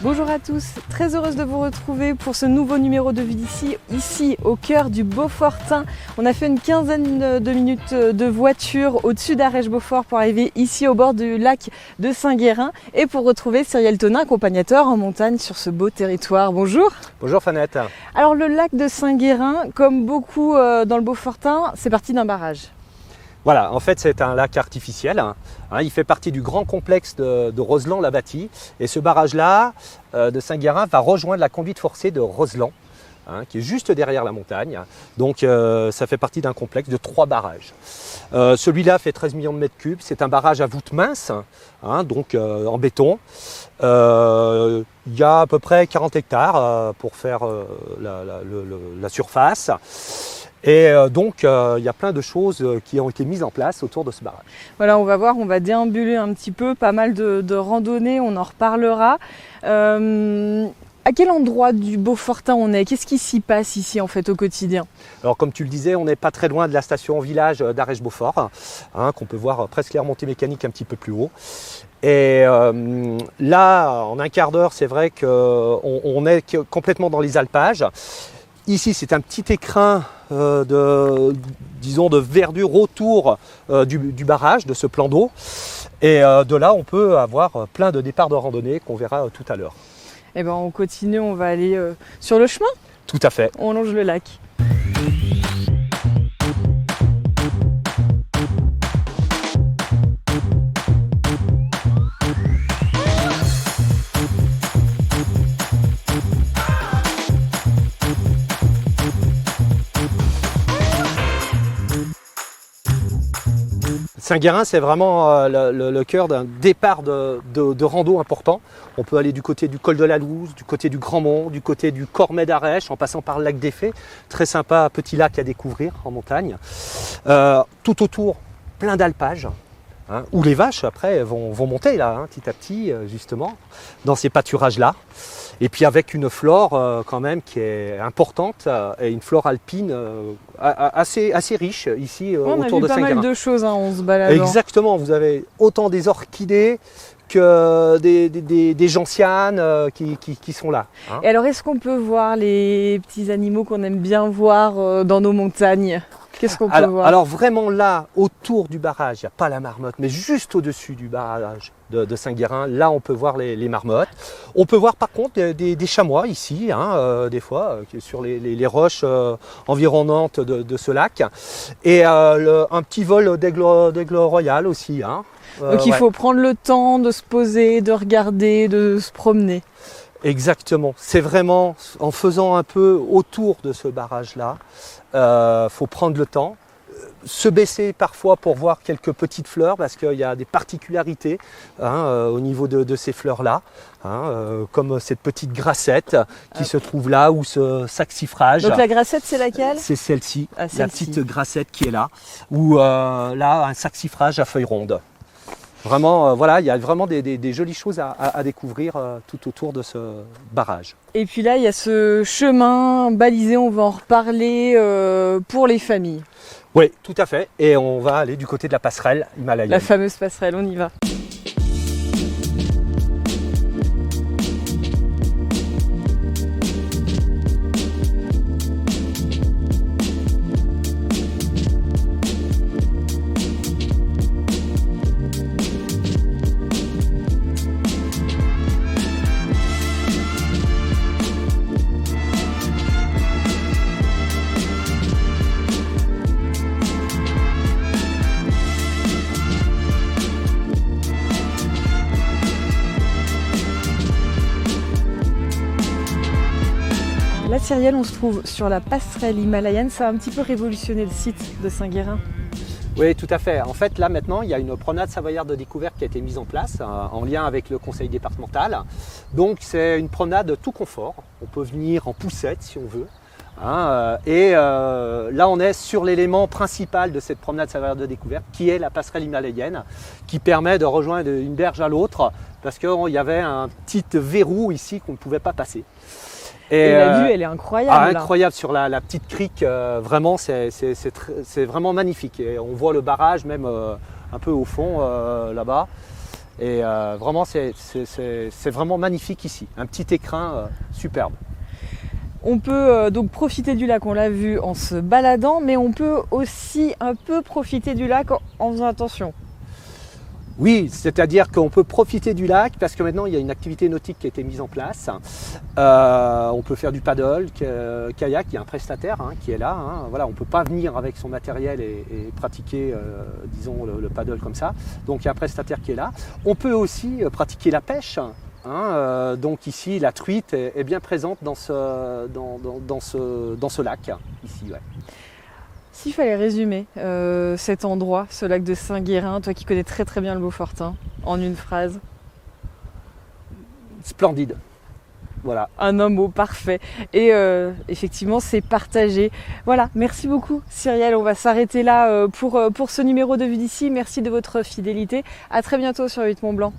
Bonjour à tous, très heureuse de vous retrouver pour ce nouveau numéro de Vue d'ici, ici au cœur du Beaufortain. On a fait une quinzaine de minutes de voiture au-dessus d'Arèche-Beaufort pour arriver ici au bord du lac de Saint-Guérin et pour retrouver Cyrielle Tonin, accompagnateur en montagne sur ce beau territoire. Bonjour. Bonjour Fanette. Alors le lac de Saint-Guérin, comme beaucoup dans le Beaufortain, c'est parti d'un barrage. Voilà, en fait c'est un lac artificiel, il fait partie du grand complexe de Roseland-la-Bâtie et ce barrage-là de Saint-Guérin va rejoindre la conduite forcée de Roseland, qui est juste derrière la montagne. Donc ça fait partie d'un complexe de 3 barrages. Celui-là fait 13 millions de mètres cubes, c'est un barrage à voûte mince, donc en béton. Il y a à peu près 40 hectares pour faire la surface. Et donc, il y a plein de choses qui ont été mises en place autour de ce barrage. Voilà, on va voir, on va déambuler un petit peu, pas mal de randonnées, on en reparlera. À quel endroit du Beaufortain on est? Qu'est-ce qui s'y passe ici en fait au quotidien? Alors comme tu le disais, on n'est pas très loin de la station-village d'Arèche-Beaufort, qu'on peut voir presque les remontées mécaniques un petit peu plus haut. Et là, en un quart d'heure, c'est vrai qu'on est complètement dans les alpages. Ici, c'est un petit écrin de verdure autour du barrage, de ce plan d'eau. Et de là, on peut avoir plein de départs de randonnée qu'on verra tout à l'heure. Eh ben, on continue, on va aller sur le chemin. Tout à fait. On longe le lac. Saint-Guérin, c'est vraiment le cœur d'un départ de rando important. On peut aller du côté du col de la Louze, du côté du Grand Mont, du côté du Cormet d'Arèche, en passant par le lac des Fées. Très sympa, petit lac à découvrir en montagne. Tout autour, plein d'alpages, où les vaches après vont monter là, petit à petit, justement, dans ces pâturages-là. Et puis avec une flore quand même qui est importante et une flore alpine assez riche ici autour de Saint-Guérin. On a vu pas mal de choses en se baladant. Exactement, vous avez autant des orchidées que des gentianes qui sont là. Et alors est-ce qu'on peut voir les petits animaux qu'on aime bien voir dans nos montagnes? Qu'est-ce qu'on peut voir? Alors vraiment là, autour du barrage, il n'y a pas la marmotte, mais juste au-dessus du barrage de Saint-Guérin, là on peut voir les marmottes. On peut voir par contre des chamois ici, des fois, sur les roches environnantes de ce lac. Et un petit vol d'aigle royal aussi. Donc il faut prendre le temps de se poser, de regarder, de se promener. Exactement, c'est vraiment en faisant un peu autour de ce barrage-là, faut prendre le temps, se baisser parfois pour voir quelques petites fleurs parce qu'il y a des particularités au niveau de ces fleurs-là, comme cette petite grassette qui se trouve là ou ce saxifrage. Donc la grassette c'est laquelle? C'est celle-ci, la petite grassette qui est là, ou là un saxifrage à feuilles rondes. Vraiment, voilà, il y a vraiment des jolies choses à découvrir tout autour de ce barrage. Et puis là, il y a ce chemin balisé, on va en reparler pour les familles. Oui, tout à fait. Et on va aller du côté de la passerelle himalayenne. La fameuse passerelle, on y va. Là, Cyrielle, on se trouve sur la passerelle himalayenne. Ça a un petit peu révolutionné le site de Saint-Guérin. Oui, tout à fait. En fait, là maintenant, il y a une promenade savoyarde de découverte qui a été mise en place en lien avec le conseil départemental. Donc, c'est une promenade tout confort. On peut venir en poussette si on veut. Là, on est sur l'élément principal de cette promenade savoyarde de découverte qui est la passerelle himalayenne qui permet de rejoindre une berge à l'autre parce qu'il y avait un petit verrou ici qu'on ne pouvait pas passer. Et la vue, elle est incroyable. Incroyable sur la petite crique, vraiment, c'est vraiment magnifique. Et on voit le barrage même un peu au fond là-bas. Et vraiment, c'est vraiment magnifique ici. Un petit écrin superbe. On peut donc profiter du lac, on l'a vu, en se baladant, mais on peut aussi un peu profiter du lac en faisant attention. Oui, c'est-à-dire qu'on peut profiter du lac parce que maintenant il y a une activité nautique qui a été mise en place. On peut faire du paddle, kayak, il y a un prestataire qui est là. Voilà, on ne peut pas venir avec son matériel et pratiquer, disons, le paddle comme ça. Donc il y a un prestataire qui est là. On peut aussi pratiquer la pêche. Donc ici, la truite est bien présente dans ce lac. Ici, ouais. S'il fallait résumer cet endroit, ce lac de Saint-Guérin, toi qui connais très très bien le Beaufortain, en une phrase. Splendide. Voilà. Un mot parfait. Et effectivement, c'est partagé. Voilà, merci beaucoup Cyrielle. On va s'arrêter là pour ce numéro de Vue d'ici. Merci de votre fidélité. À très bientôt sur 8 Mont Blanc.